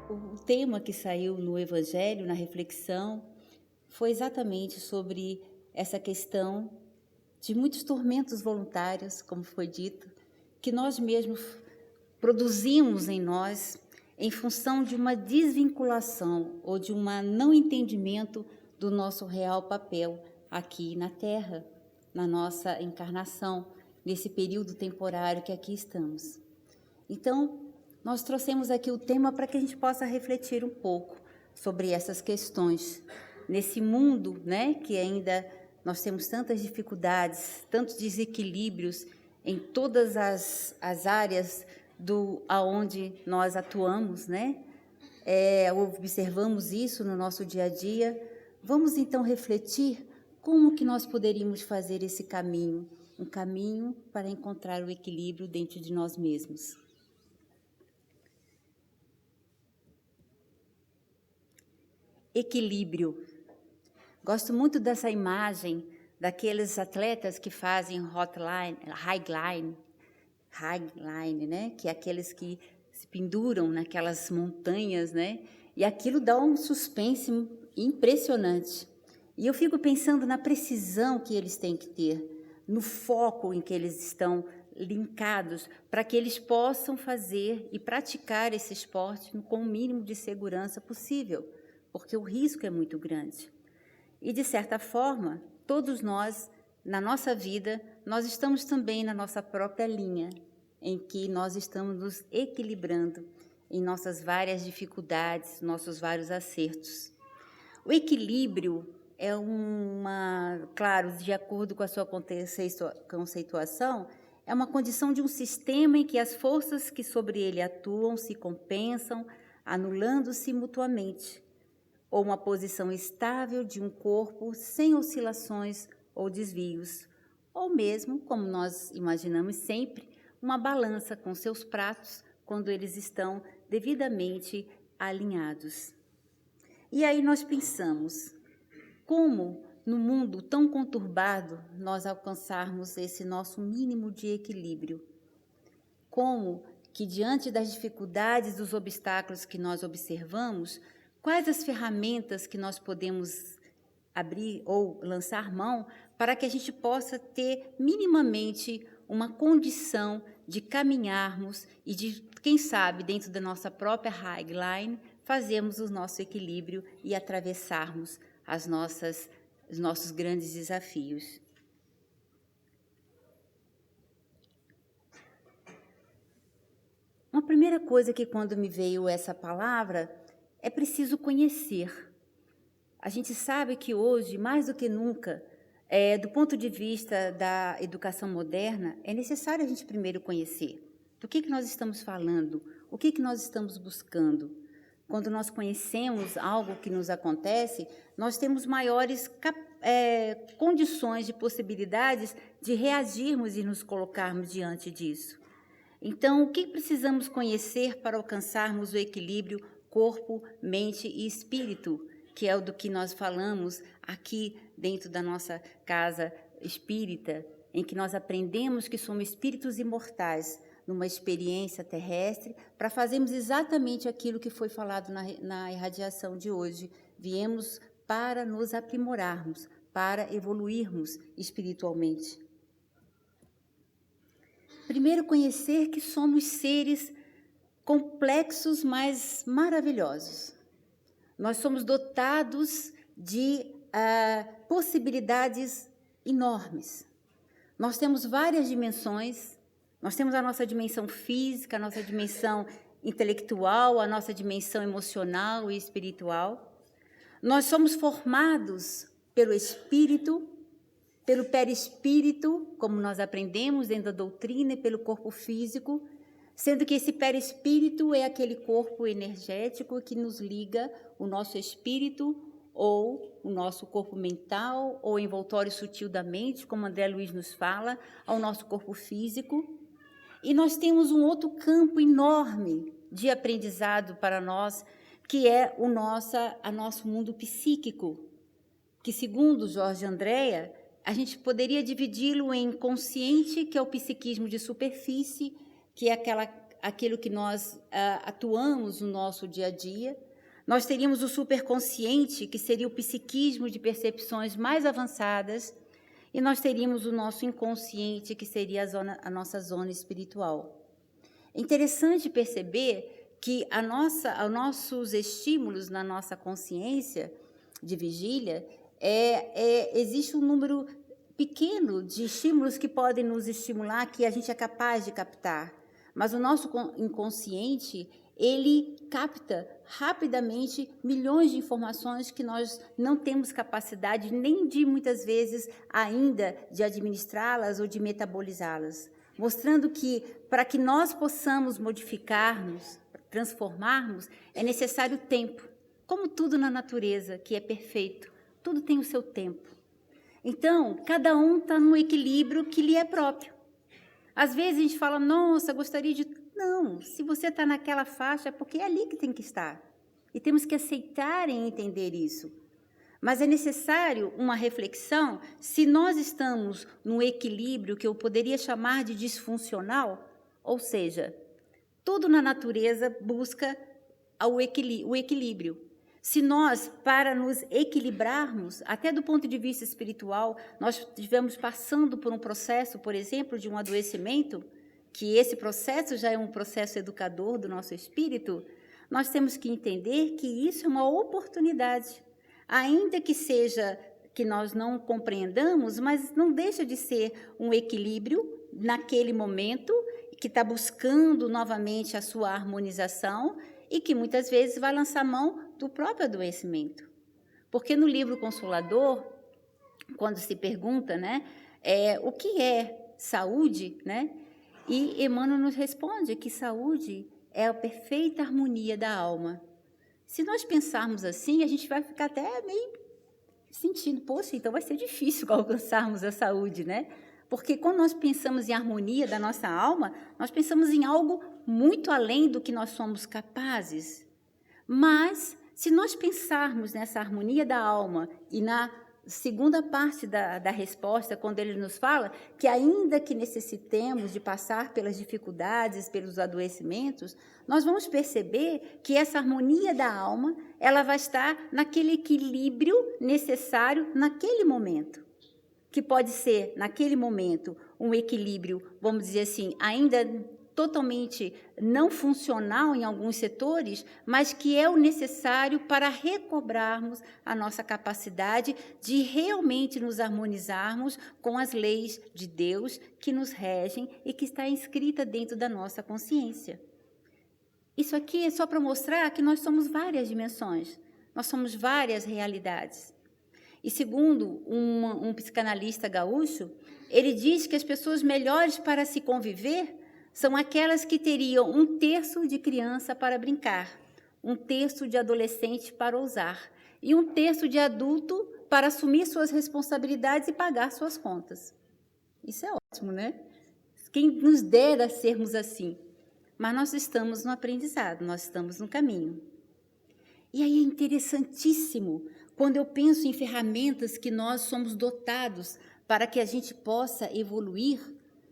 O tema que saiu no Evangelho, na reflexão, foi exatamente sobre essa questão de muitos tormentos voluntários, como foi dito, que nós mesmos produzimos em nós em função de uma desvinculação ou de um não entendimento do nosso real papel aqui na Terra, na nossa encarnação, nesse período temporário que aqui estamos. Então, nós trouxemos aqui o tema para que a gente possa refletir um pouco sobre essas questões. Nesse mundo, né, que ainda nós temos tantas dificuldades, tantos desequilíbrios em todas as áreas aonde nós atuamos, né? Observamos isso no nosso dia a dia. Vamos então refletir como que nós poderíamos fazer esse caminho, um caminho para encontrar o equilíbrio dentro de nós mesmos. Equilíbrio. Gosto muito dessa imagem daqueles atletas que fazem highline, né? Que é aqueles que se penduram naquelas montanhas, né? E aquilo dá um suspense impressionante. E eu fico pensando na precisão que eles têm que ter, no foco em que eles estão linkados, para que eles possam fazer e praticar esse esporte com o mínimo de segurança possível, porque o risco é muito grande. E, de certa forma, todos nós, na nossa vida, nós estamos também na nossa própria linha, em que nós estamos nos equilibrando em nossas várias dificuldades, nossos vários acertos. O equilíbrio é claro, de acordo com a sua conceituação, é uma condição de um sistema em que as forças que sobre ele atuam se compensam, anulando-se mutuamente, ou uma posição estável de um corpo sem oscilações ou desvios, ou mesmo, como nós imaginamos sempre, uma balança com seus pratos quando eles estão devidamente alinhados. E aí nós pensamos, como no mundo tão conturbado nós alcançarmos esse nosso mínimo de equilíbrio? Como que diante das dificuldades, dos obstáculos que nós observamos, quais as ferramentas que nós podemos abrir ou lançar mão para que a gente possa ter minimamente uma condição de caminharmos e de, quem sabe, dentro da nossa própria highline, fazermos o nosso equilíbrio e atravessarmos os nossos grandes desafios. Uma primeira coisa que, quando me veio essa palavra, é preciso conhecer. A gente sabe que hoje, mais do que nunca, do ponto de vista da educação moderna, é necessário a gente primeiro conhecer do que nós estamos falando, o que nós estamos buscando. Quando nós conhecemos algo que nos acontece, nós temos maiores condições de possibilidades de reagirmos e nos colocarmos diante disso. Então, o que precisamos conhecer para alcançarmos o equilíbrio corpo, mente e espírito, que é o do que nós falamos aqui dentro da nossa casa espírita, em que nós aprendemos que somos espíritos imortais numa experiência terrestre, para fazermos exatamente aquilo que foi falado na irradiação de hoje. Viemos para nos aprimorarmos, para evoluirmos espiritualmente. Primeiro, conhecer que somos seres complexos, mas maravilhosos. Nós somos dotados de possibilidades enormes. Nós temos várias dimensões. Nós temos a nossa dimensão física, a nossa dimensão intelectual, a nossa dimensão emocional e espiritual. Nós somos formados pelo espírito, pelo perispírito, como nós aprendemos dentro da doutrina, e pelo corpo físico, sendo que esse perispírito é aquele corpo energético que nos liga o nosso espírito ou o nosso corpo mental ou envoltório sutil da mente, como André Luiz nos fala, ao nosso corpo físico. E nós temos um outro campo enorme de aprendizado para nós, que é nosso mundo psíquico, que, segundo Jorge Andréa, a gente poderia dividi-lo em consciente, que é o psiquismo de superfície, que é aquilo que nós atuamos no nosso dia a dia. Nós teríamos o superconsciente, que seria o psiquismo de percepções mais avançadas, e nós teríamos o nosso inconsciente, que seria a nossa zona espiritual. É interessante perceber que os nossos estímulos na nossa consciência de vigília, existe um número pequeno de estímulos que podem nos estimular, que a gente é capaz de captar. Mas o nosso inconsciente, ele capta rapidamente milhões de informações que nós não temos capacidade nem de, muitas vezes, ainda de administrá-las ou de metabolizá-las, mostrando que, para que nós possamos modificarmos, transformarmos, é necessário tempo, como tudo na natureza, que é perfeito, tudo tem o seu tempo. Então, cada um está num equilíbrio que lhe é próprio. Às vezes a gente fala, nossa, gostaria de... Não, se você está naquela faixa, é porque é ali que tem que estar. E temos que aceitar e entender isso. Mas é necessário uma reflexão se nós estamos num equilíbrio que eu poderia chamar de disfuncional, ou seja, tudo na natureza busca o equilíbrio. Se nós, para nos equilibrarmos, até do ponto de vista espiritual, nós estivermos passando por um processo, por exemplo, de um adoecimento, que esse processo já é um processo educador do nosso espírito, nós temos que entender que isso é uma oportunidade, ainda que seja que nós não compreendamos, mas não deixa de ser um equilíbrio naquele momento, que está buscando novamente a sua harmonização e que muitas vezes vai lançar mão do próprio adoecimento. Porque no livro Consolador, quando se pergunta, né, o que é saúde, né, e Emmanuel nos responde que saúde é a perfeita harmonia da alma. Se nós pensarmos assim, a gente vai ficar até meio sentindo, poxa, então vai ser difícil alcançarmos a saúde, né? Porque quando nós pensamos em harmonia da nossa alma, nós pensamos em algo muito além do que nós somos capazes. Mas, se nós pensarmos nessa harmonia da alma e na segunda parte da resposta, quando ele nos fala que ainda que necessitemos de passar pelas dificuldades, pelos adoecimentos, nós vamos perceber que essa harmonia da alma, ela vai estar naquele equilíbrio necessário naquele momento, que pode ser, naquele momento, um equilíbrio, vamos dizer assim, ainda totalmente não funcional em alguns setores, mas que é o necessário para recobrarmos a nossa capacidade de realmente nos harmonizarmos com as leis de Deus que nos regem e que está inscrita dentro da nossa consciência. Isso aqui é só para mostrar que nós somos várias dimensões, nós somos várias realidades. E segundo um psicanalista gaúcho, ele diz que as pessoas melhores para se conviver são aquelas que teriam 1/3 de criança para brincar, 1/3 de adolescente para ousar e 1/3 de adulto para assumir suas responsabilidades e pagar suas contas. Isso é ótimo, né? Quem nos dera sermos assim. Mas nós estamos no aprendizado, nós estamos no caminho. E aí é interessantíssimo quando eu penso em ferramentas que nós somos dotados para que a gente possa evoluir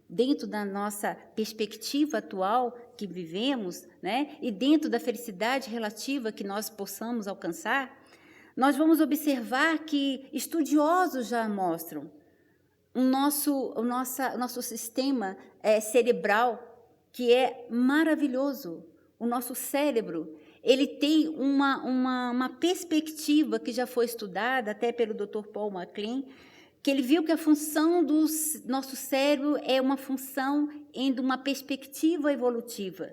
dentro da nossa perspectiva atual que vivemos, né, e dentro da felicidade relativa que nós possamos alcançar, nós vamos observar que estudiosos já mostram o nosso sistema cerebral, que é maravilhoso. O nosso cérebro, ele tem uma perspectiva que já foi estudada até pelo Dr. Paul MacLean, que ele viu que a função do nosso cérebro é uma função em uma perspectiva evolutiva,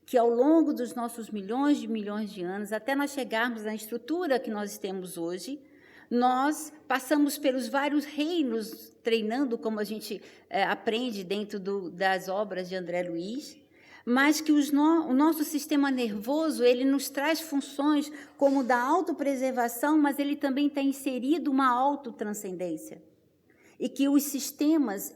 que ao longo dos nossos milhões de anos, até nós chegarmos na estrutura que nós temos hoje, nós passamos pelos vários reinos, treinando, como a gente aprende dentro das obras de André Luiz, mas que o nosso sistema nervoso, ele nos traz funções como da autopreservação, mas ele também está inserido uma autotranscendência. E que os sistemas,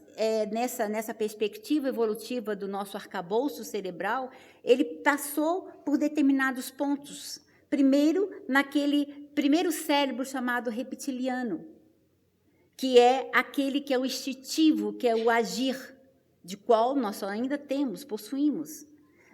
nessa perspectiva evolutiva do nosso arcabouço cerebral, ele passou por determinados pontos. Primeiro, naquele primeiro cérebro chamado reptiliano, que é aquele que é o instintivo, que é o agir, de qual nós ainda possuímos.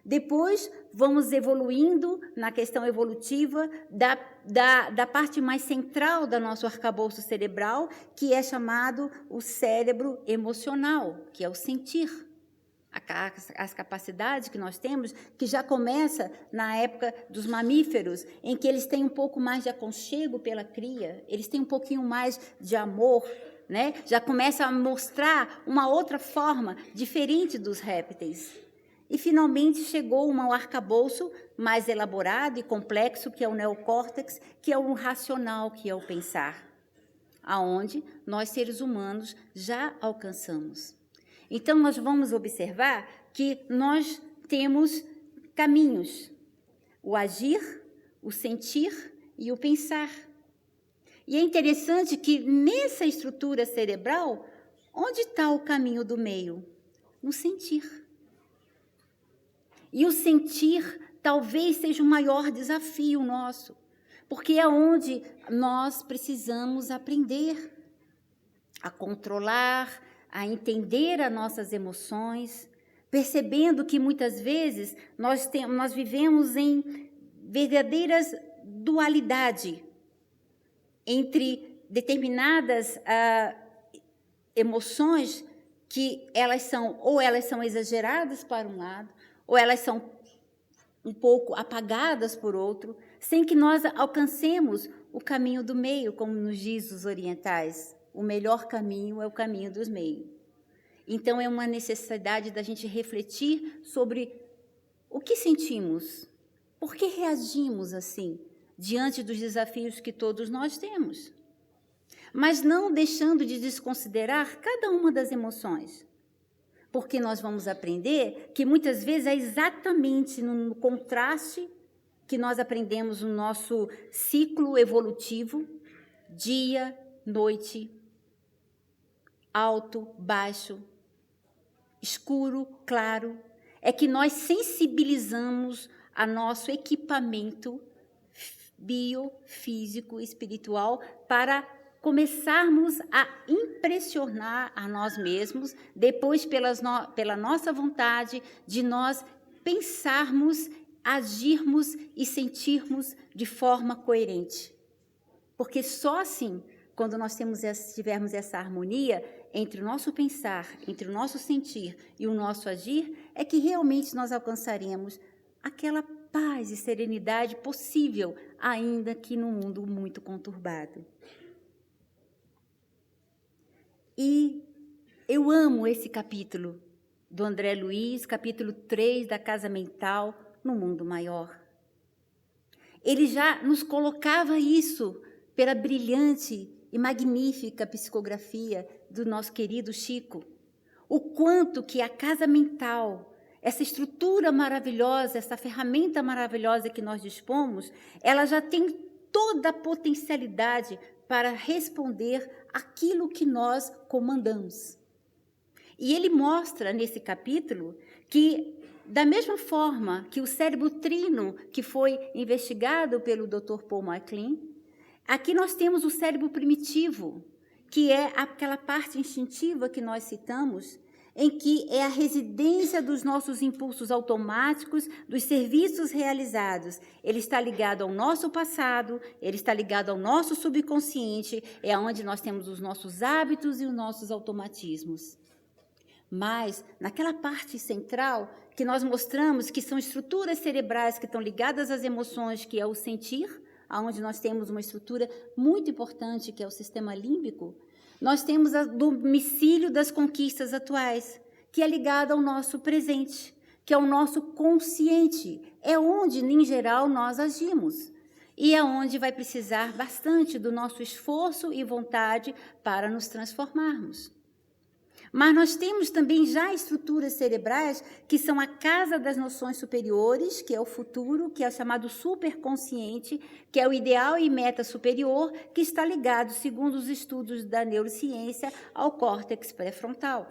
Depois, vamos evoluindo na questão evolutiva da parte mais central do nosso arcabouço cerebral, que é chamado o cérebro emocional, que é o sentir. As capacidades que nós temos, que já começa na época dos mamíferos, em que eles têm um pouco mais de aconchego pela cria, eles têm um pouquinho mais de amor, né? Já começa a mostrar uma outra forma diferente dos répteis. E, finalmente, chegou um arcabouço mais elaborado e complexo, que é o neocórtex, que é o racional, que é o pensar, aonde nós, seres humanos, já alcançamos. Então, nós vamos observar que nós temos caminhos: o agir, o sentir e o pensar. E é interessante que, nessa estrutura cerebral, onde está o caminho do meio? No sentir. E o sentir talvez seja o maior desafio nosso, porque é onde nós precisamos aprender a controlar, a entender as nossas emoções, percebendo que muitas vezes nós vivemos em verdadeiras dualidade entre determinadas emoções que elas são exageradas para um lado, ou elas são um pouco apagadas por outro, sem que nós alcancemos o caminho do meio, como nos diz os orientais. O melhor caminho é o caminho dos meios. Então, é uma necessidade da gente refletir sobre o que sentimos, por que reagimos assim, diante dos desafios que todos nós temos. Mas não deixando de desconsiderar cada uma das emoções, porque nós vamos aprender que muitas vezes é exatamente no contraste que nós aprendemos no nosso ciclo evolutivo, dia, noite, alto, baixo, escuro, claro, é que nós sensibilizamos a nosso equipamento biofísico e espiritual para começarmos a impressionar a nós mesmos, depois pela nossa vontade de nós pensarmos, agirmos e sentirmos de forma coerente. Porque só assim, quando nós tivermos essa harmonia entre o nosso pensar, entre o nosso sentir e o nosso agir, é que realmente nós alcançaremos aquela paz e serenidade possível, ainda que num mundo muito conturbado. E eu amo esse capítulo do André Luiz, capítulo 3 da Casa Mental no Mundo Maior. Ele já nos colocava isso pela brilhante e magnífica psicografia do nosso querido Chico. O quanto que a casa mental, essa estrutura maravilhosa, essa ferramenta maravilhosa que nós dispomos, ela já tem toda a potencialidade para responder aquilo que nós comandamos. E ele mostra nesse capítulo que, da mesma forma que o cérebro trino, que foi investigado pelo Dr. Paul MacLean, aqui nós temos o cérebro primitivo, que é aquela parte instintiva que nós citamos, em que é a residência dos nossos impulsos automáticos, dos serviços realizados. Ele está ligado ao nosso passado, ele está ligado ao nosso subconsciente, é onde nós temos os nossos hábitos e os nossos automatismos. Mas, naquela parte central, que nós mostramos que são estruturas cerebrais que estão ligadas às emoções, que é o sentir, onde nós temos uma estrutura muito importante, que é o sistema límbico, nós temos o domicílio das conquistas atuais, que é ligado ao nosso presente, que é o nosso consciente, é onde, em geral, nós agimos, e é onde vai precisar bastante do nosso esforço e vontade para nos transformarmos. Mas nós temos também já estruturas cerebrais que são a casa das noções superiores, que é o futuro, que é o chamado superconsciente, que é o ideal e meta superior, que está ligado, segundo os estudos da neurociência, ao córtex pré-frontal.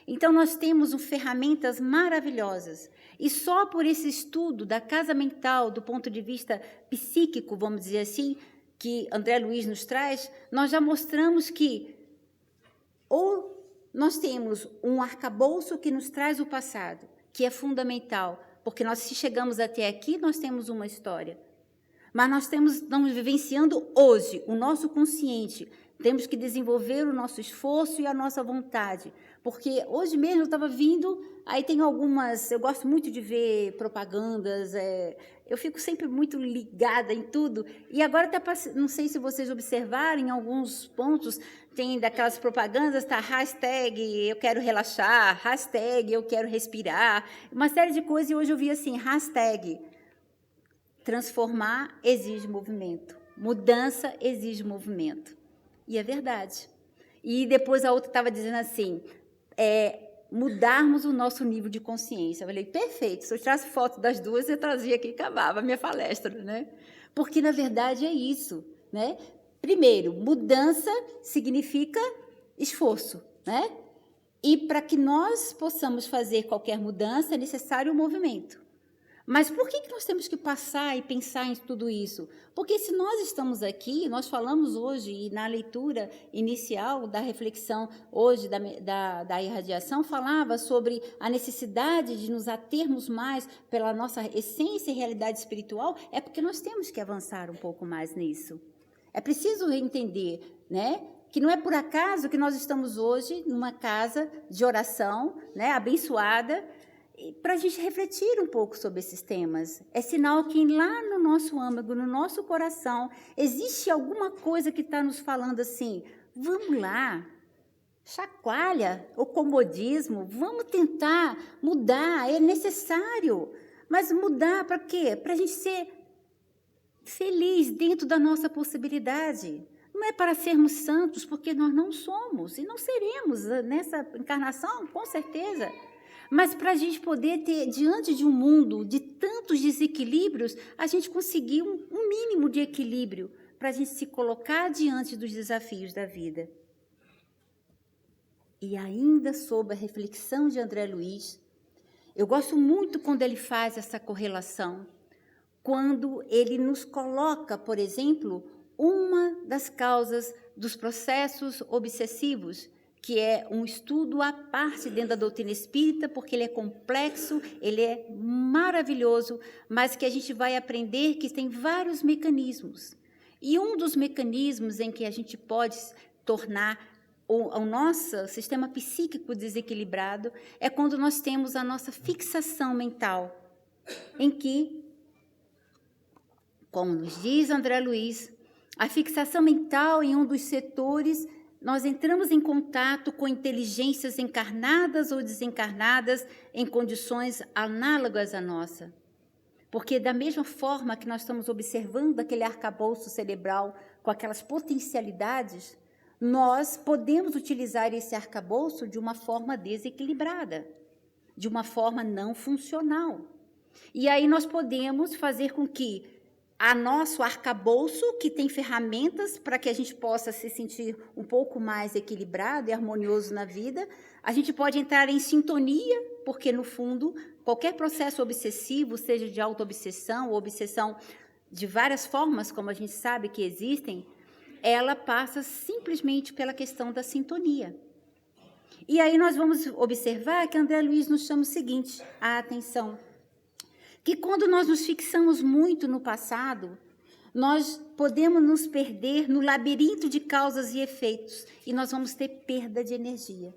Então, nós temos ferramentas maravilhosas. E só por esse estudo da casa mental, do ponto de vista psíquico, vamos dizer assim, que André Luiz nos traz, nós já mostramos que ou nós temos um arcabouço que nos traz o passado, que é fundamental, porque nós, se chegamos até aqui, nós temos uma história. Mas nós estamos vivenciando hoje, o nosso consciente. Temos que desenvolver o nosso esforço e a nossa vontade. Porque hoje mesmo eu estava vindo, aí tem algumas... Eu gosto muito de ver propagandas, eu fico sempre muito ligada em tudo. E agora, não sei se vocês observaram, em alguns pontos, tem daquelas propagandas, tá, hashtag eu quero relaxar, hashtag eu quero respirar, uma série de coisas, e hoje eu vi assim, hashtag transformar exige movimento, mudança exige movimento. E é verdade. E depois a outra estava dizendo assim, mudarmos o nosso nível de consciência. Eu falei, perfeito, se eu tirasse foto das duas, eu trazia aqui e acabava a minha palestra, né? Porque, na verdade, é isso, né? Primeiro, mudança significa esforço, né? E para que nós possamos fazer qualquer mudança, é necessário o movimento. Mas por que nós temos que passar e pensar em tudo isso? Porque se nós estamos aqui, nós falamos hoje, e na leitura inicial da reflexão hoje da irradiação, falava sobre a necessidade de nos atermos mais pela nossa essência e realidade espiritual, é porque nós temos que avançar um pouco mais nisso. É preciso entender, né, que não é por acaso que nós estamos hoje numa casa de oração, né, abençoada, para a gente refletir um pouco sobre esses temas. É sinal que lá no nosso âmago, no nosso coração, existe alguma coisa que está nos falando assim, vamos lá, chacoalha o comodismo, vamos tentar mudar, é necessário. Mas mudar para quê? Para a gente ser feliz dentro da nossa possibilidade. Não é para sermos santos, porque nós não somos e não seremos nessa encarnação, com certeza. Mas para a gente poder ter, diante de um mundo de tantos desequilíbrios, a gente conseguir um mínimo de equilíbrio para a gente se colocar diante dos desafios da vida. E ainda sob a reflexão de André Luiz, eu gosto muito quando ele faz essa correlação, quando ele nos coloca, por exemplo, uma das causas dos processos obsessivos, que é um estudo à parte dentro da doutrina espírita, porque ele é complexo, ele é maravilhoso, mas que a gente vai aprender que tem vários mecanismos. E um dos mecanismos em que a gente pode tornar o nosso sistema psíquico desequilibrado é quando nós temos a nossa fixação mental, em que, como nos diz André Luiz, a fixação mental em um dos setores, nós entramos em contato com inteligências encarnadas ou desencarnadas em condições análogas à nossa. Porque da mesma forma que nós estamos observando aquele arcabouço cerebral com aquelas potencialidades, nós podemos utilizar esse arcabouço de uma forma desequilibrada, de uma forma não funcional. E aí nós podemos fazer com que a nosso arcabouço, que tem ferramentas para que a gente possa se sentir um pouco mais equilibrado e harmonioso na vida, a gente pode entrar em sintonia, porque, no fundo, qualquer processo obsessivo, seja de autoobsessão ou obsessão de várias formas, como a gente sabe que existem, ela passa simplesmente pela questão da sintonia. E aí nós vamos observar que André Luiz nos chama o seguinte, a atenção, que quando nós nos fixamos muito no passado, nós podemos nos perder no labirinto de causas e efeitos, e nós vamos ter perda de energia.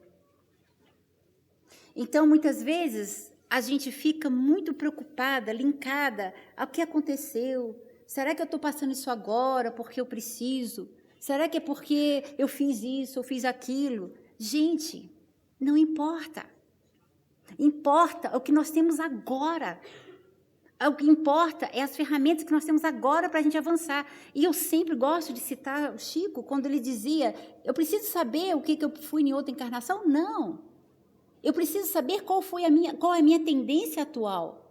Então, muitas vezes, a gente fica muito preocupada, linkada ao que aconteceu. Será que eu estou passando isso agora porque eu preciso? Será que é porque eu fiz isso, eu fiz aquilo? Gente, não importa. Importa o que nós temos agora. O que importa é as ferramentas que nós temos agora para a gente avançar. E eu sempre gosto de citar o Chico, quando ele dizia, eu preciso saber o que eu fui em outra encarnação? Não. Eu preciso saber qual é a minha tendência atual.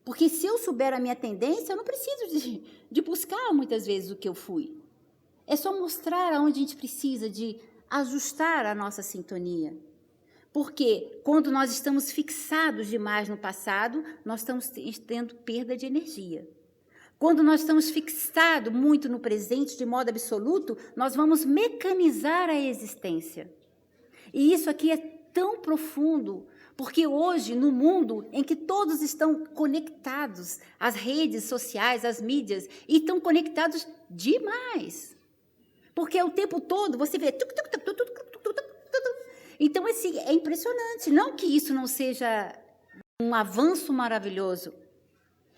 Porque se eu souber a minha tendência, eu não preciso de buscar muitas vezes o que eu fui. É só mostrar aonde a gente precisa de ajustar a nossa sintonia. Porque quando nós estamos fixados demais no passado, nós estamos tendo perda de energia. Quando nós estamos fixados muito no presente, de modo absoluto, nós vamos mecanizar a existência. E isso aqui é tão profundo, porque hoje, no mundo em que todos estão conectados, as redes sociais, as mídias, e estão conectados demais. Porque o tempo todo você vê... Então, é impressionante. Não que isso não seja um avanço maravilhoso,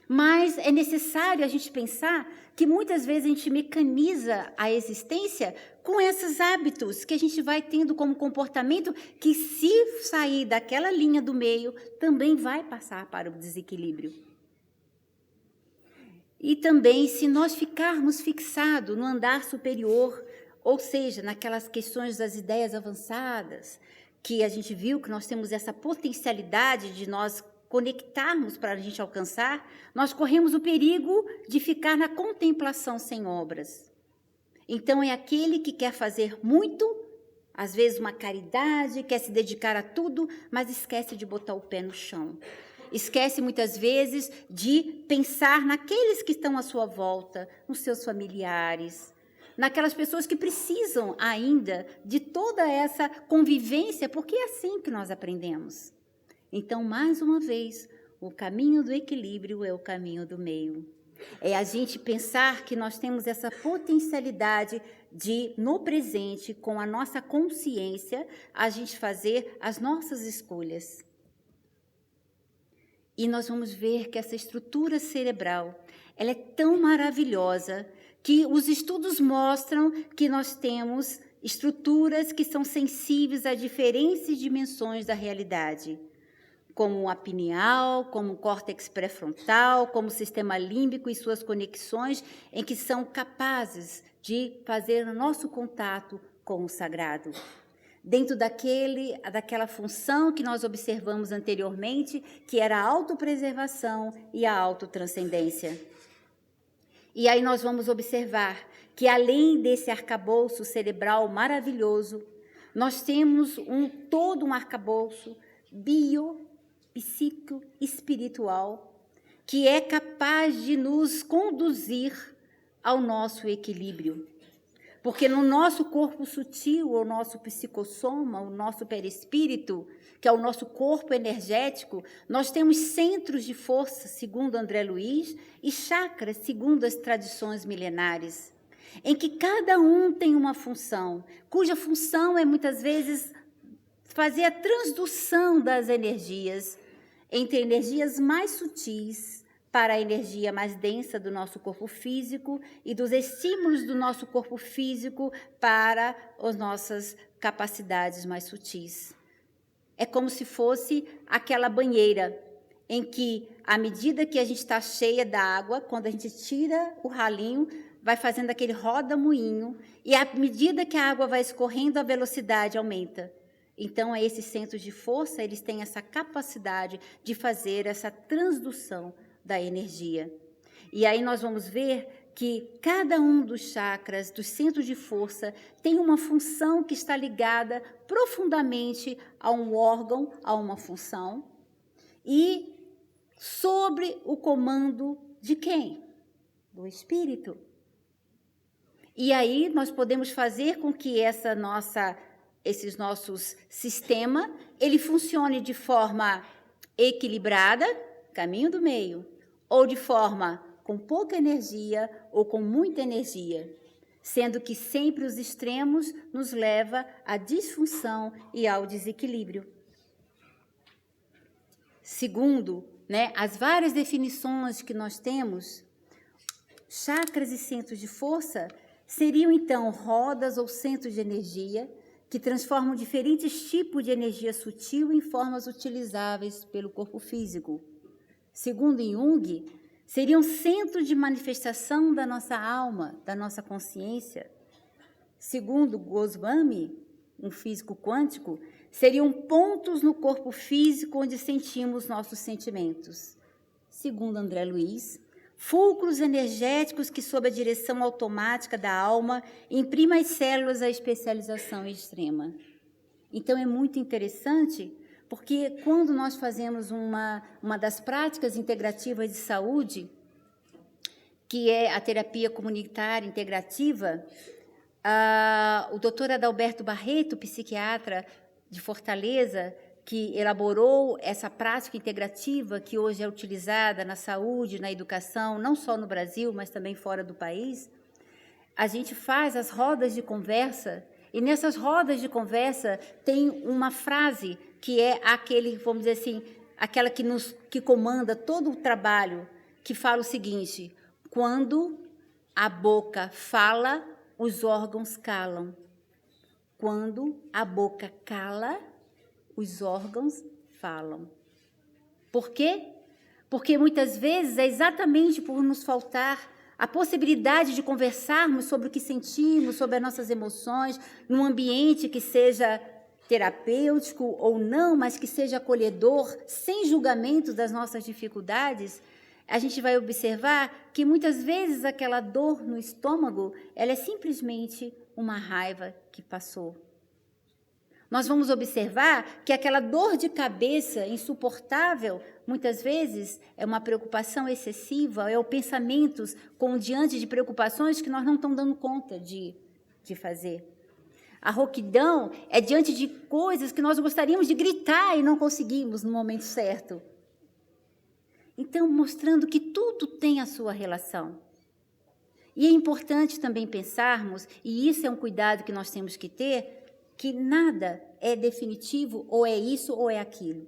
mas é necessário a gente pensar que muitas vezes a gente mecaniza a existência com esses hábitos que a gente vai tendo como comportamento que, se sair daquela linha do meio, também vai passar para o desequilíbrio. E também, se nós ficarmos fixados no andar superior, ou seja, naquelas questões das ideias avançadas, que a gente viu que nós temos essa potencialidade de nós conectarmos para a gente alcançar, nós corremos o perigo de ficar na contemplação sem obras. Então, é aquele que quer fazer muito, às vezes uma caridade, quer se dedicar a tudo, mas esquece de botar o pé no chão. Esquece, muitas vezes, de pensar naqueles que estão à sua volta, nos seus familiares, naquelas pessoas que precisam ainda de toda essa convivência, porque é assim que nós aprendemos. Então, mais uma vez, o caminho do equilíbrio é o caminho do meio. É a gente pensar que nós temos essa potencialidade de, no presente, com a nossa consciência, a gente fazer as nossas escolhas. E nós vamos ver que essa estrutura cerebral, ela é tão maravilhosa que os estudos mostram que nós temos estruturas que são sensíveis a diferentes dimensões da realidade, como a pineal, como o córtex pré-frontal, como o sistema límbico e suas conexões, em que são capazes de fazer o nosso contato com o sagrado. Dentro daquela função que nós observamos anteriormente, que era a autopreservação e a autotranscendência. E aí nós vamos observar que, além desse arcabouço cerebral maravilhoso, nós temos todo um arcabouço psíquico, espiritual, que é capaz de nos conduzir ao nosso equilíbrio. Porque no nosso corpo sutil, o nosso psicossoma, o nosso perispírito, que é o nosso corpo energético, nós temos centros de força, segundo André Luiz, e chakras, segundo as tradições milenares, em que cada um tem uma função, cuja função é, muitas vezes, fazer a transdução das energias, entre energias mais sutis para a energia mais densa do nosso corpo físico e dos estímulos do nosso corpo físico para as nossas capacidades mais sutis. É como se fosse aquela banheira em que, à medida que a gente está cheia d'água, quando a gente tira o ralinho, vai fazendo aquele roda-moinho, e à medida que a água vai escorrendo, a velocidade aumenta. Então, esses centros de força, eles têm essa capacidade de fazer essa transdução da energia. E aí nós vamos ver que cada um dos chakras, dos centros de força, tem uma função que está ligada profundamente a um órgão, a uma função, e sobre o comando de quem? Do espírito. E aí nós podemos fazer com que esses nossos sistemas, ele funcione de forma equilibrada, caminho do meio, ou de forma com pouca energia ou com muita energia, sendo que sempre os extremos nos levam à disfunção e ao desequilíbrio. Segundo, as várias definições que nós temos, chakras e centros de força seriam, então, rodas ou centros de energia que transformam diferentes tipos de energia sutil em formas utilizáveis pelo corpo físico. Segundo Jung, seriam centros de manifestação da nossa alma, da nossa consciência. Segundo Goswami, um físico quântico, seriam pontos no corpo físico onde sentimos nossos sentimentos. Segundo André Luiz, fulcros energéticos que, sob a direção automática da alma, imprimem às células a especialização extrema. Então, é muito interessante, porque quando nós fazemos uma das práticas integrativas de saúde, que é a terapia comunitária integrativa, o doutor Adalberto Barreto, psiquiatra de Fortaleza, que elaborou essa prática integrativa que hoje é utilizada na saúde, na educação, não só no Brasil, mas também fora do país. A gente faz as rodas de conversa, e nessas rodas de conversa tem uma frase que é aquele, vamos dizer assim, aquela que comanda todo o trabalho, que fala o seguinte: quando a boca fala, os órgãos calam. Quando a boca cala, os órgãos falam. Por quê? Porque muitas vezes é exatamente por nos faltar a possibilidade de conversarmos sobre o que sentimos, sobre as nossas emoções, num ambiente que seja terapêutico ou não, mas que seja acolhedor, sem julgamento das nossas dificuldades. A gente vai observar que muitas vezes aquela dor no estômago, ela é simplesmente uma raiva que passou. Nós vamos observar que aquela dor de cabeça insuportável, muitas vezes, é uma preocupação excessiva, é o pensamentos diante de preocupações que nós não estamos dando conta de fazer. A rouquidão é diante de coisas que nós gostaríamos de gritar e não conseguimos no momento certo. Então, mostrando que tudo tem a sua relação. E é importante também pensarmos, e isso é um cuidado que nós temos que ter, que nada é definitivo, ou é isso ou é aquilo.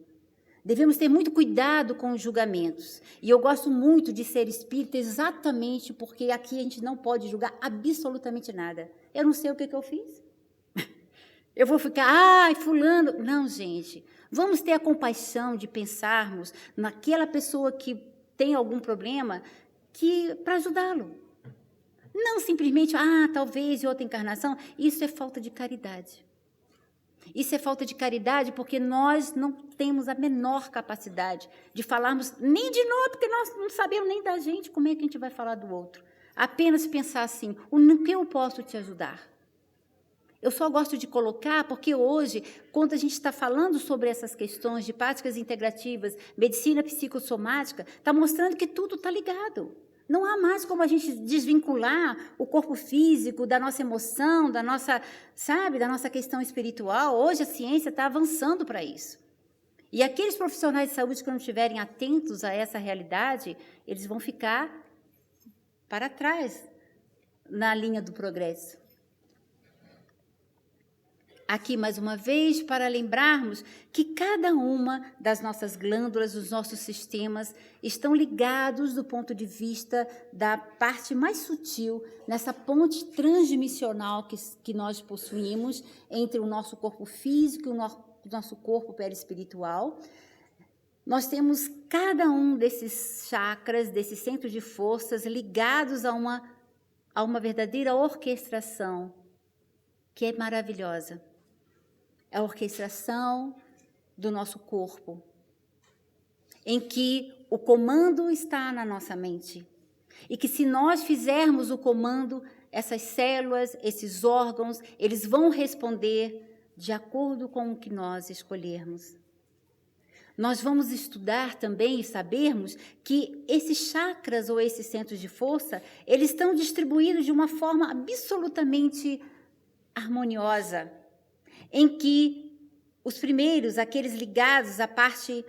Devemos ter muito cuidado com os julgamentos. E eu gosto muito de ser espírita exatamente porque aqui a gente não pode julgar absolutamente nada. Eu não sei o que eu fiz. Eu vou ficar, ai, fulano. Não, gente. Vamos ter a compaixão de pensarmos naquela pessoa que tem algum problema para ajudá-lo. Não simplesmente, talvez em outra encarnação. Isso é falta de caridade. Isso é falta de caridade porque nós não temos a menor capacidade de falarmos nem de nós, porque nós não sabemos nem da gente como é que a gente vai falar do outro. Apenas pensar assim, no que eu posso te ajudar? Eu só gosto de colocar porque hoje, quando a gente está falando sobre essas questões de práticas integrativas, medicina psicossomática, está mostrando que tudo está ligado. Não há mais como a gente desvincular o corpo físico da nossa emoção, da nossa questão espiritual. Hoje a ciência está avançando para isso. E aqueles profissionais de saúde que não estiverem atentos a essa realidade, eles vão ficar para trás na linha do progresso. Aqui, mais uma vez, para lembrarmos que cada uma das nossas glândulas, dos nossos sistemas, estão ligados do ponto de vista da parte mais sutil, nessa ponte transdimensional que nós possuímos entre o nosso corpo físico e o nosso corpo perispiritual. Nós temos cada um desses chakras, desses centros de forças, ligados a uma verdadeira orquestração, que é maravilhosa. É a orquestração do nosso corpo, em que o comando está na nossa mente. E que se nós fizermos o comando, essas células, esses órgãos, eles vão responder de acordo com o que nós escolhermos. Nós vamos estudar também e sabermos que esses chakras ou esses centros de força, eles estão distribuídos de uma forma absolutamente harmoniosa, em que os primeiros, aqueles ligados à parte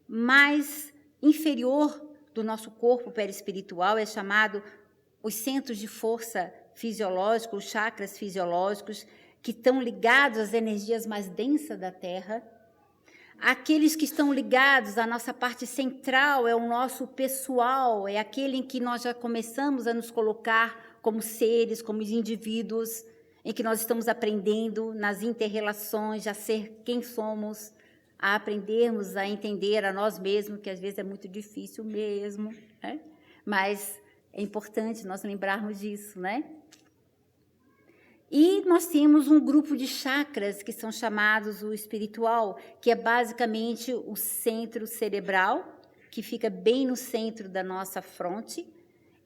mais inferior do nosso corpo perispiritual, é chamado os centros de força fisiológicos, os chakras fisiológicos, que estão ligados às energias mais densas da Terra. Aqueles que estão ligados à nossa parte central é o nosso pessoal, é aquele em que nós já começamos a nos colocar como seres, como indivíduos, em que nós estamos aprendendo nas inter-relações a ser quem somos, a aprendermos a entender a nós mesmos, que às vezes é muito difícil mesmo, né? Mas é importante nós lembrarmos disso, né? E nós temos um grupo de chakras que são chamados o espiritual, que é basicamente o centro cerebral, que fica bem no centro da nossa fronte,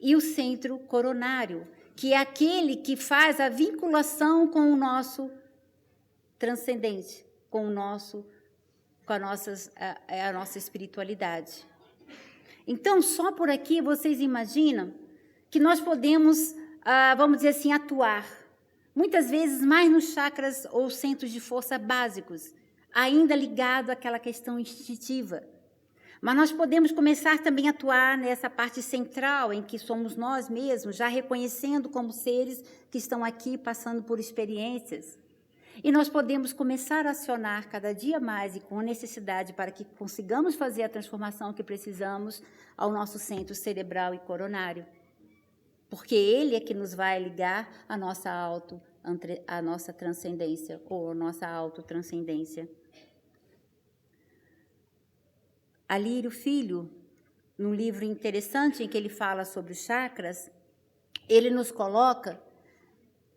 e o centro coronário, que é aquele que faz a vinculação com o nosso transcendente, com a nossa espiritualidade. Então, só por aqui vocês imaginam que nós podemos, vamos dizer assim, atuar, muitas vezes mais nos chakras ou centros de força básicos, ainda ligado àquela questão instintiva. Mas nós podemos começar também a atuar nessa parte central, em que somos nós mesmos, já reconhecendo como seres que estão aqui passando por experiências. E nós podemos começar a acionar cada dia mais e com necessidade para que consigamos fazer a transformação que precisamos ao nosso centro cerebral e coronário. Porque ele é que nos vai ligar à nossa transcendência ou à nossa autotranscendência. Alírio Filho, num livro interessante em que ele fala sobre os chakras, ele nos coloca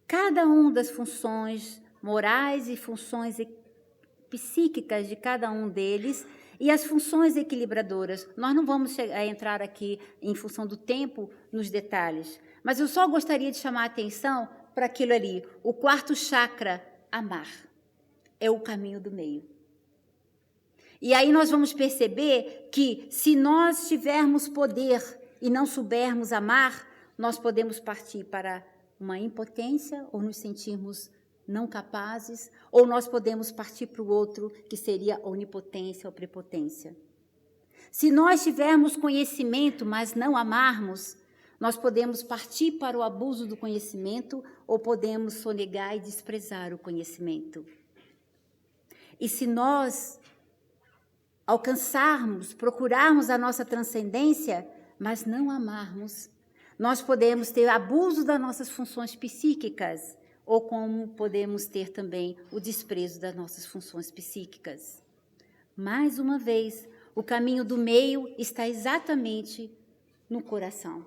cada uma das funções morais e funções psíquicas de cada um deles e as funções equilibradoras. Nós não vamos entrar aqui, em função do tempo, nos detalhes, mas eu só gostaria de chamar a atenção para aquilo ali. O quarto chakra, amar, é o caminho do meio. E aí nós vamos perceber que, se nós tivermos poder e não soubermos amar, nós podemos partir para uma impotência ou nos sentirmos não capazes, ou nós podemos partir para o outro, que seria a onipotência ou prepotência. Se nós tivermos conhecimento, mas não amarmos, nós podemos partir para o abuso do conhecimento ou podemos sonegar e desprezar o conhecimento. E se nós alcançarmos, procurarmos a nossa transcendência, mas não amarmos, nós podemos ter abuso das nossas funções psíquicas, ou como podemos ter também o desprezo das nossas funções psíquicas. Mais uma vez, o caminho do meio está exatamente no coração,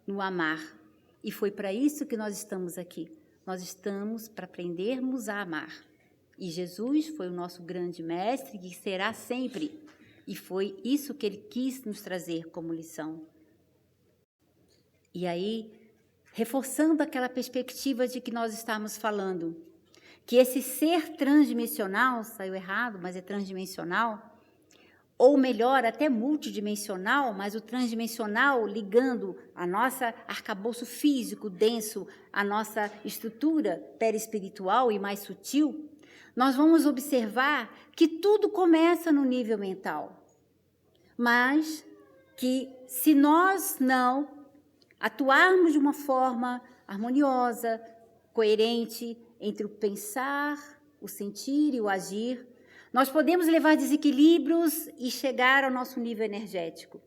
no amar. E foi para isso que nós estamos aqui. Nós estamos para aprendermos a amar. E Jesus foi o nosso grande mestre, que será sempre. E foi isso que ele quis nos trazer como lição. E aí, reforçando aquela perspectiva de que nós estamos falando, que esse ser transdimensional, saiu errado, mas é transdimensional, ou melhor, até multidimensional, mas o transdimensional ligando a nossa arcabouço físico denso, a nossa estrutura perispiritual e mais sutil, nós vamos observar que tudo começa no nível mental, mas que se nós não atuarmos de uma forma harmoniosa, coerente entre o pensar, o sentir e o agir, nós podemos levar desequilíbrios e chegar ao nosso nível energético.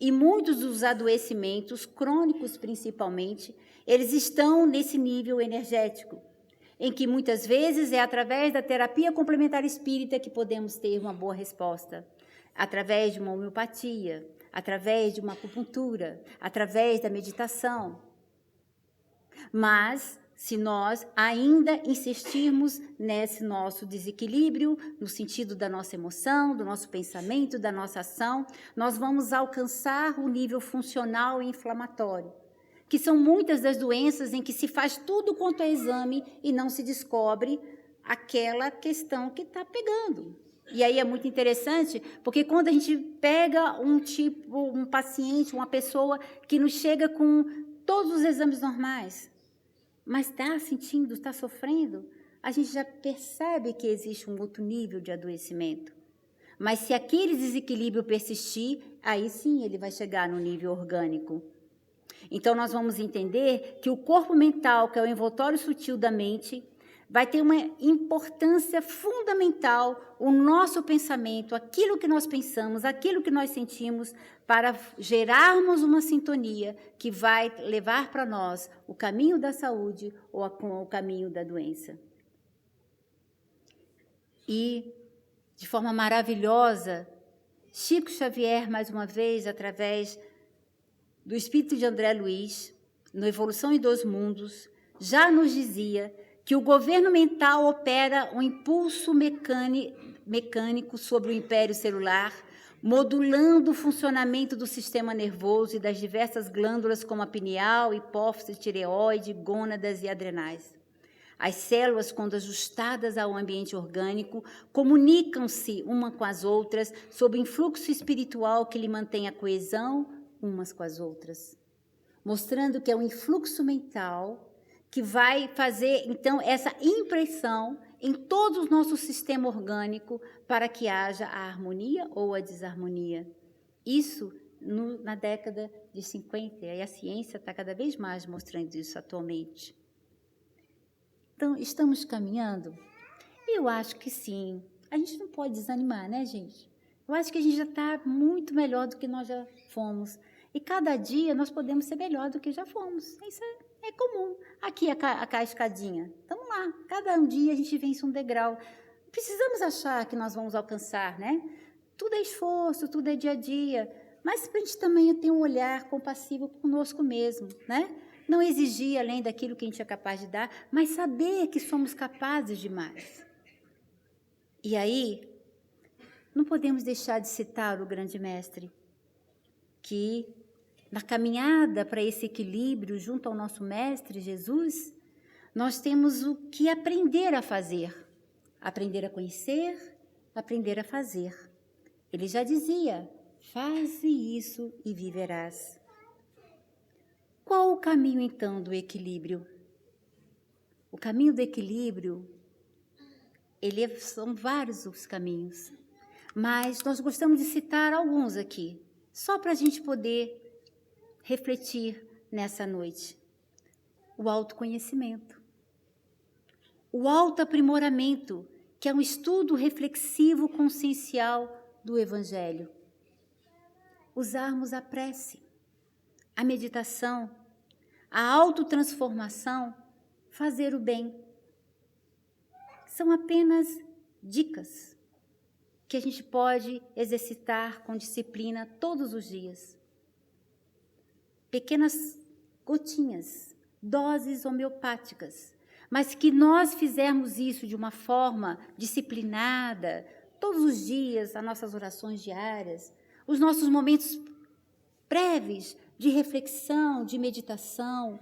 E muitos dos adoecimentos, crônicos principalmente, eles estão nesse nível energético, em que muitas vezes é através da terapia complementar espírita que podemos ter uma boa resposta, através de uma homeopatia, através de uma acupuntura, através da meditação. Mas, se nós ainda insistirmos nesse nosso desequilíbrio, no sentido da nossa emoção, do nosso pensamento, da nossa ação, nós vamos alcançar o nível funcional e inflamatório, que são muitas das doenças em que se faz tudo quanto é exame e não se descobre aquela questão que está pegando. E aí é muito interessante, porque quando a gente pega um paciente, uma pessoa que nos chega com todos os exames normais, mas está sentindo, está sofrendo, a gente já percebe que existe um outro nível de adoecimento. Mas se aquele desequilíbrio persistir, aí sim ele vai chegar no nível orgânico. Então, nós vamos entender que o corpo mental, que é o envoltório sutil da mente, vai ter uma importância fundamental, o nosso pensamento, aquilo que nós pensamos, aquilo que nós sentimos, para gerarmos uma sintonia que vai levar para nós o caminho da saúde ou o caminho da doença. E, de forma maravilhosa, Chico Xavier, mais uma vez, através do espírito de André Luiz, no Evolução em Dois Mundos, já nos dizia que o governo mental opera um impulso mecânico sobre o império celular, modulando o funcionamento do sistema nervoso e das diversas glândulas como a pineal, hipófise, tireoide, gônadas e adrenais. As células, quando ajustadas ao ambiente orgânico, comunicam-se uma com as outras sob o influxo espiritual que lhe mantém a coesão umas com as outras. mostrando que é um influxo mental que vai fazer, então, essa impressão em todo o nosso sistema orgânico para que haja a harmonia ou a desarmonia. Isso na década de 50, e a ciência está cada vez mais mostrando isso atualmente. Então, estamos caminhando? Eu acho que sim. A gente não pode desanimar, né, gente? Eu acho que a gente já está muito melhor do que nós já fomos. E cada dia nós podemos ser melhor do que já fomos. Isso é comum. Aqui a escadinha. Estamos lá. Cada dia a gente vence um degrau. Não precisamos achar que nós vamos alcançar, né? Tudo é esforço, tudo é dia a dia. Mas para a gente também ter um olhar compassivo conosco mesmo, né? Não exigir além daquilo que a gente é capaz de dar, mas saber que somos capazes de mais. E aí, não podemos deixar de citar o grande mestre, que na caminhada para esse equilíbrio junto ao nosso mestre Jesus, nós temos o que aprender a fazer, aprender a conhecer, aprender a fazer. Ele já dizia, faze isso e viverás. Qual o caminho, então, do equilíbrio? O caminho do equilíbrio, são vários os caminhos, mas nós gostamos de citar alguns aqui, só para a gente poder refletir nessa noite. O autoconhecimento, o autoaprimoramento, que é um estudo reflexivo consciencial do Evangelho. Usarmos a prece, a meditação, a autotransformação, fazer o bem. São apenas dicas que a gente pode exercitar com disciplina todos os dias. Pequenas gotinhas, doses homeopáticas, mas que nós fizermos isso de uma forma disciplinada, todos os dias, as nossas orações diárias, os nossos momentos breves de reflexão, de meditação,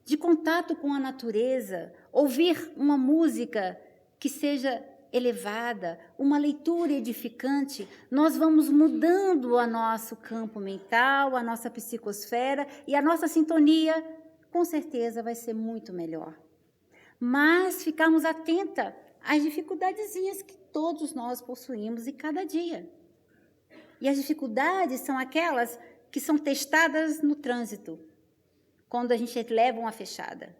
de contato com a natureza, ouvir uma música que seja elevada, uma leitura edificante, nós vamos mudando o nosso campo mental, a nossa psicosfera e a nossa sintonia, com certeza, vai ser muito melhor. Mas ficarmos atentas às dificuldadezinhas que todos nós possuímos e cada dia. E as dificuldades são aquelas que são testadas no trânsito, quando a gente leva uma fechada.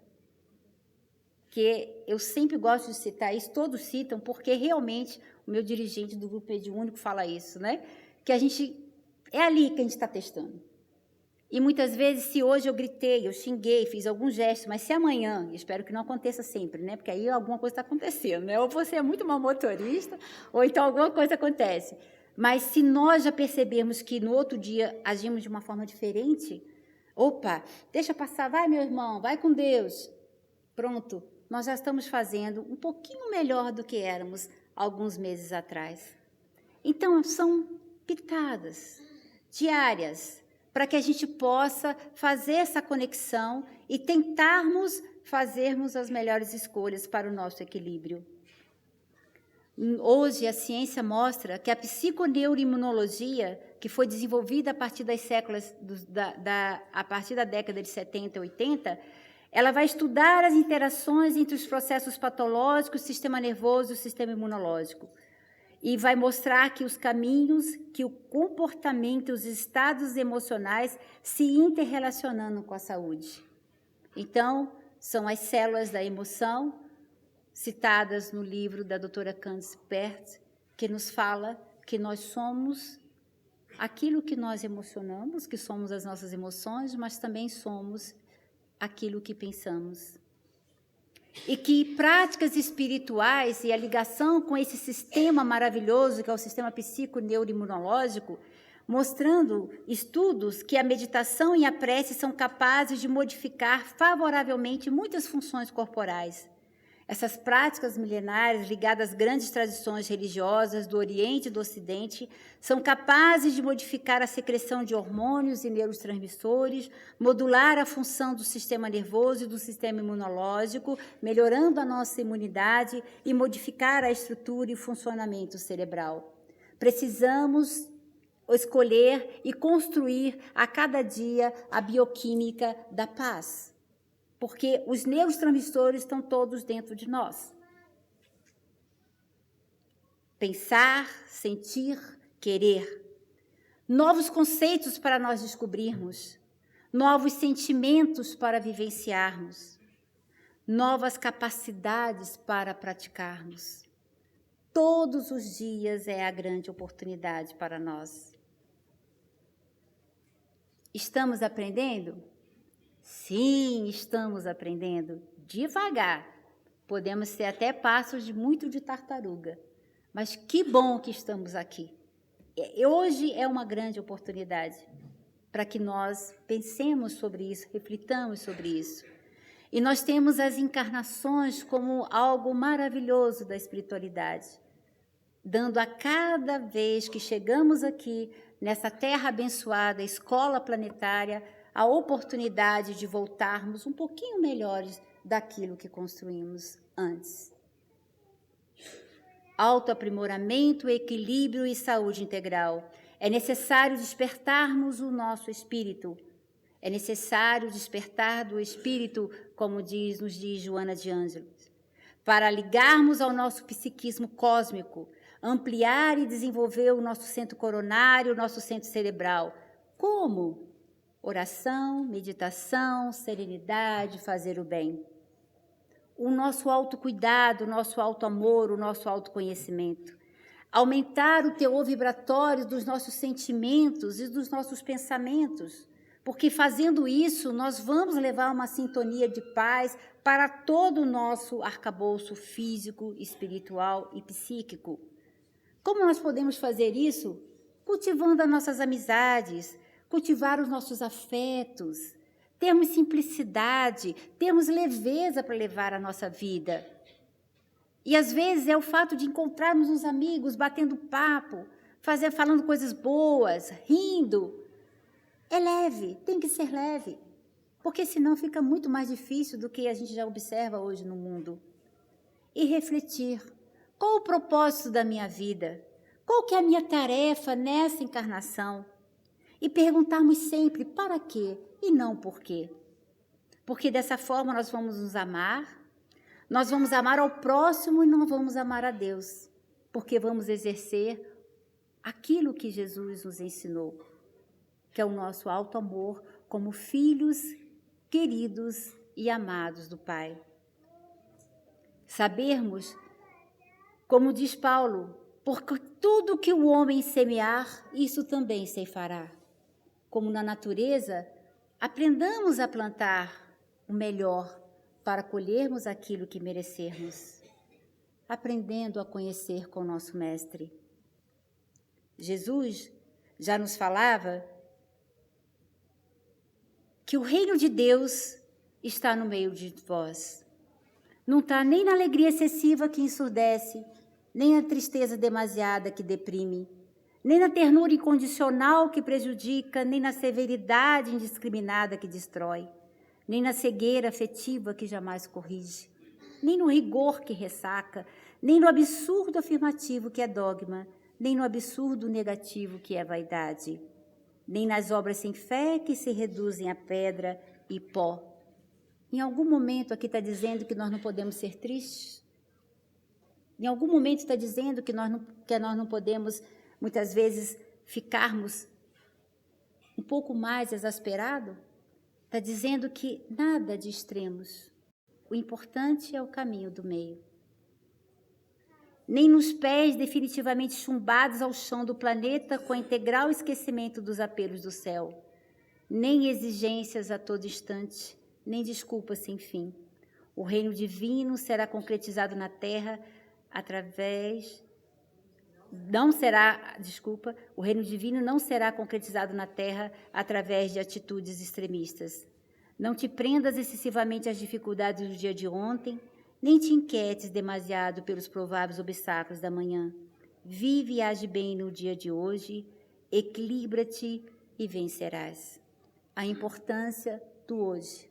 Que eu sempre gosto de citar isso, todos citam, porque realmente o meu dirigente do Grupo Mediúnico fala isso, né? Que é ali que a gente está testando. E muitas vezes, se hoje eu gritei, eu xinguei, fiz algum gesto, mas se amanhã, espero que não aconteça sempre, né? Porque aí alguma coisa está acontecendo, né? Ou você é muito mau motorista, ou então alguma coisa acontece. Mas se nós já percebermos que no outro dia agimos de uma forma diferente, opa, deixa passar, vai meu irmão, vai com Deus. Pronto, nós já estamos fazendo um pouquinho melhor do que éramos alguns meses atrás. Então, são pitadas diárias, para que a gente possa fazer essa conexão e tentarmos fazermos as melhores escolhas para o nosso equilíbrio. Hoje, a ciência mostra que a psiconeuroimunologia, que foi desenvolvida a partir das séculos, a partir da década de 70 e 80, ela vai estudar as interações entre os processos patológicos, o sistema nervoso e o sistema imunológico. E vai mostrar que os caminhos, que o comportamento, os estados emocionais se interrelacionando com a saúde. Então, são as células da emoção, citadas no livro da doutora Candice Pert, que nos fala que nós somos aquilo que nós emocionamos, que somos as nossas emoções, mas também somos aquilo que pensamos. E que práticas espirituais e a ligação com esse sistema maravilhoso, que é o sistema psiconeuroimunológico, mostrando estudos que a meditação e a prece são capazes de modificar favoravelmente muitas funções corporais. Essas práticas milenares, ligadas às grandes tradições religiosas do Oriente e do Ocidente, são capazes de modificar a secreção de hormônios e neurotransmissores, modular a função do sistema nervoso e do sistema imunológico, melhorando a nossa imunidade e modificar a estrutura e funcionamento cerebral. Precisamos escolher e construir a cada dia a bioquímica da paz, porque os neurotransmissores estão todos dentro de nós. Pensar, sentir, querer. Novos conceitos para nós descobrirmos, novos sentimentos para vivenciarmos, novas capacidades para praticarmos. Todos os dias é a grande oportunidade para nós. Estamos aprendendo? Sim, estamos aprendendo. Devagar. Podemos ter até passos muito de tartaruga. Mas que bom que estamos aqui. Hoje é uma grande oportunidade para que nós pensemos sobre isso, reflitamos sobre isso. E nós temos as encarnações como algo maravilhoso da espiritualidade, dando a cada vez que chegamos aqui, nessa terra abençoada, escola planetária, a oportunidade de voltarmos um pouquinho melhores daquilo que construímos antes. Autoaprimoramento, equilíbrio e saúde integral. É necessário despertarmos o nosso espírito. É necessário despertar do espírito, como nos diz Joana de Ângeles, para ligarmos ao nosso psiquismo cósmico, ampliar e desenvolver o nosso centro coronário, o nosso centro cerebral. Como? Oração, meditação, serenidade, fazer o bem. O nosso autocuidado, o nosso autoamor, o nosso autoconhecimento. Aumentar o teor vibratório dos nossos sentimentos e dos nossos pensamentos, porque fazendo isso, nós vamos levar uma sintonia de paz para todo o nosso arcabouço físico, espiritual e psíquico. Como nós podemos fazer isso? Cultivando as nossas amizades, cultivar os nossos afetos, termos simplicidade, termos leveza para levar a nossa vida. E às vezes é o fato de encontrarmos uns amigos, batendo papo, falando coisas boas, rindo. É leve, tem que ser leve, porque senão fica muito mais difícil do que a gente já observa hoje no mundo. E refletir, qual o propósito da minha vida? Qual que é a minha tarefa nessa encarnação? E perguntarmos sempre para quê e não por quê. Porque dessa forma nós vamos nos amar, nós vamos amar ao próximo e não vamos amar a Deus, porque vamos exercer aquilo que Jesus nos ensinou, que é o nosso alto amor como filhos queridos e amados do Pai. Sabermos, como diz Paulo, porque tudo que o homem semear, isso também ceifará. Como na natureza, aprendamos a plantar o melhor para colhermos aquilo que merecermos, aprendendo a conhecer com o nosso Mestre. Jesus já nos falava que o reino de Deus está no meio de vós. Não está nem na alegria excessiva que ensurdece, nem na tristeza demasiada que deprime, nem na ternura incondicional que prejudica, nem na severidade indiscriminada que destrói, nem na cegueira afetiva que jamais corrige, nem no rigor que ressaca, nem no absurdo afirmativo que é dogma, nem no absurdo negativo que é vaidade, nem nas obras sem fé que se reduzem a pedra e pó. Em algum momento aqui está dizendo que nós não podemos ser tristes? Em algum momento está dizendo que nós não podemos, muitas vezes, ficarmos um pouco mais exasperados? Está dizendo que nada de extremos. O importante é o caminho do meio. Nem nos pés definitivamente chumbados ao chão do planeta com integral esquecimento dos apelos do céu. Nem exigências a todo instante, nem desculpas sem fim. O reino divino será concretizado na terra o reino divino não será concretizado na terra através de atitudes extremistas. Não te prendas excessivamente às dificuldades do dia de ontem, nem te inquietes demasiado pelos prováveis obstáculos da manhã. Vive e age bem no dia de hoje, equilibra-te e vencerás. A importância do hoje.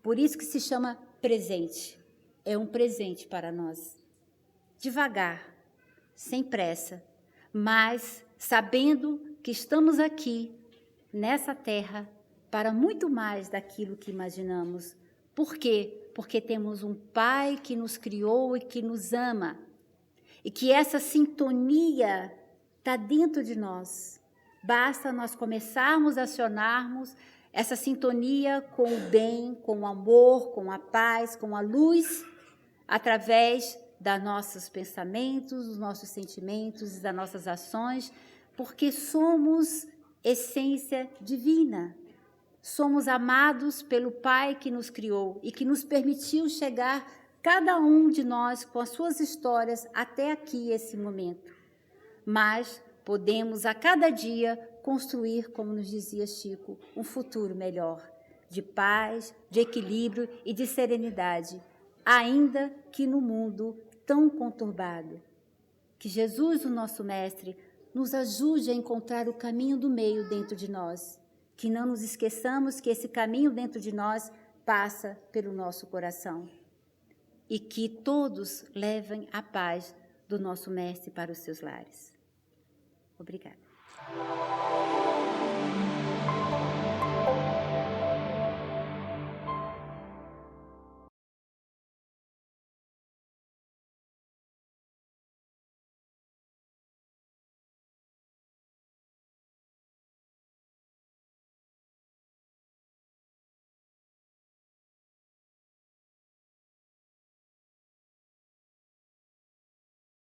Por isso que se chama presente. É um presente para nós. Devagar, sem pressa, mas sabendo que estamos aqui, nessa terra, para muito mais daquilo que imaginamos. Por quê? Porque temos um Pai que nos criou e que nos ama. E que essa sintonia está dentro de nós. Basta nós começarmos a acionarmos essa sintonia com o bem, com o amor, com a paz, com a luz, através dos nossos pensamentos, dos nossos sentimentos e das nossas ações, porque somos essência divina. Somos amados pelo Pai que nos criou e que nos permitiu chegar, cada um de nós, com as suas histórias, até aqui, esse momento. Mas podemos, a cada dia, construir, como nos dizia Chico, um futuro melhor, de paz, de equilíbrio e de serenidade, ainda que no mundo tão conturbado. Que Jesus, o nosso Mestre, nos ajude a encontrar o caminho do meio dentro de nós. Que não nos esqueçamos que esse caminho dentro de nós passa pelo nosso coração. E que todos levem a paz do nosso Mestre para os seus lares. Obrigada.